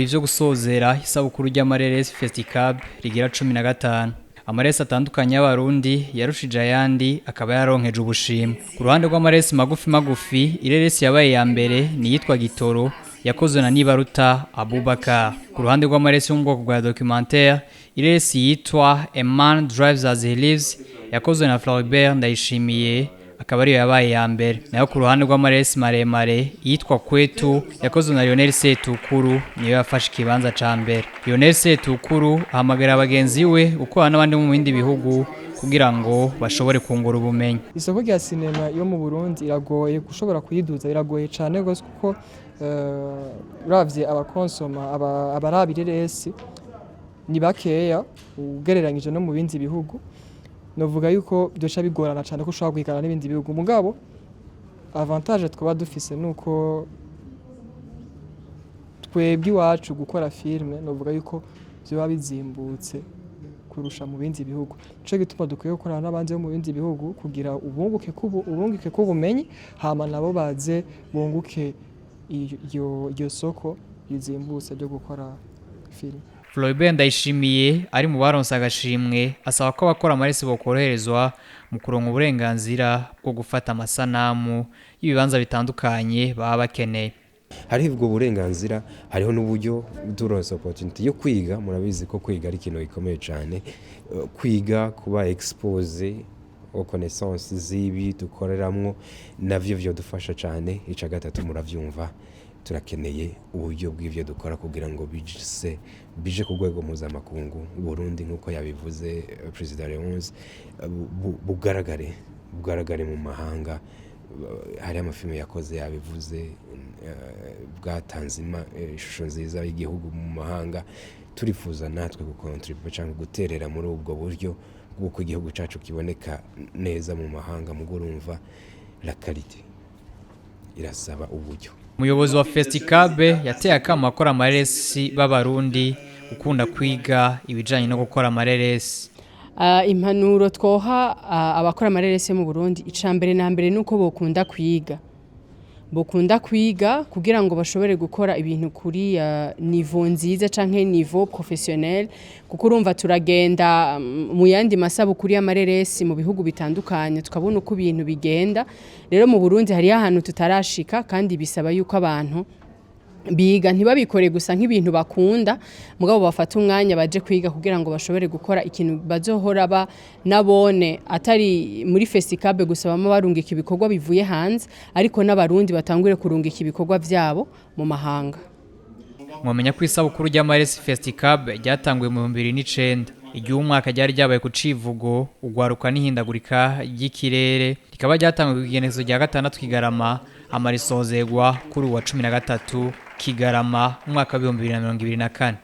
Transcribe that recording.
ibirori vyo gusozera isabukuru ry'amareresi Festicab rigira 15. Amaresi atandukanye y'abarundi yarushije ayandi akaba yaronkejwe ubushimwe. Ku ruhande rw'amaresi magufi, ireresi yabaye ya mbere ni yitwa Gitoro yakozwe na Nibaruta Abubakar. Ku ruhande rw'amaresi yo mu bwoko bwa documentaire, ireresi yitwa A Man Drives As He Lives yakozwe na Floribert Ndayishimiye akaba ariyo yabaye ya mbere. Nayo ku ruhande rw'amaresi maremare yitwa Kwetu yakozwe na Lionel Setukuru niyo yafashe ikibanza ca mbere. Lionel Setukuru ahamagara abagenzi we gukorana n'abandi mu bindi bihugu kugira ngo bashobore kungura ubumenyi. Isoko rya sinema yo mu Burundi iragoye gushobora kuyiduza, biragoye cyane gose kuko uravye abakonsoma abarabireresi ni bakeya ugereranyije no mu bindi bihugu. Novuga yuko byoca bigorana cyane ko ushobora guhigana n'ibindi bihugu. Mugabo avantage twaba dufise nuko twebwe iwacu gukora filme novuga yuko byoba bizimbutse kurusha mu bindi bihugu. Nico gituma dukwiye gukorana n'abandi mu bindi bihugu kugira ubunguke kubumenyi hama nabo baze bunguke iyo soko rizimbutse ryo gukora filme. Floribert Ndayishimiye ari mu baronse agashimwe asaba ko abakora amaresi bokoroherezwa mu kuronka uburenganzira bwo gufata amasanamu y'ibibanza bitandukanye baba bakeneye. Hari ubwo burenganzira, hariho n'uburyo duronse opportunity yo kwiga. Murabizi ko kwiga ari ikintu gikomeye cyane, kwiga kuba expose aux connaissances z'ibi dukoreramwo navyo vyo dufasha cyane. Ica gatatu muravyumva, turakeneye uburyo bw'ivyo dukora kugira ngo bije ku rwego mpuzamakungu. Burundi nkuko yabivuze President Leonce, bugaragare mu mahanga. Hari amafilme yakoze yabivuze, bwatanze ishusho nziza y'igihugu mu mahanga. Turifuza natwe gukontribuer cyangwa guterera muri ubwo buryo bw'uko igihugu cyacu kiboneka neza mu mahanga. Mugurumva la qualité irasaba uburyo. Umuyobozi wa Festicab yateye akamo akora amareresi b'abarundi ukunda kwiga ibijanye no gukora amareresi. Impanuro twoha abakora amareresi mu Burundi, icambere na mbere nuko bokunda kwiga kugira ngo bashobore gukora ibintu kuri niveau nziza canke niveau professionnel, kuko urumva turagenda mu yandi masabukuru y'amareresi mu bihugu bitandukanye tukabona uko ibintu bigenda. Rero mu Burundi hari ahantu tutarashika, kandi bisaba yuko abantu biga ntibabikore gusa nk'ibintu bakunda, mugabo bafata umwanya baje kwiga kugira ngo bashobore gukora ikintu bazohora nabone atari muri Festicab gusa bama barungika ibikorwa bivuye hanze, ariko n'abarundi batangure kurungika ibikorwa vyabo mu mahanga. Mwamenya ko isabukuru ry'amareresi Festicab ryatanguye mu 2009. Igihe umwaka ryari ryabaye ku civugo ugwaruka n'ihindagurika ry'ikirere, rikaba ryatanguye ku igenekerezo rya 6 Kigarama, amarisozegwa kuri wa 13 Kigarama umwaka wa 2024.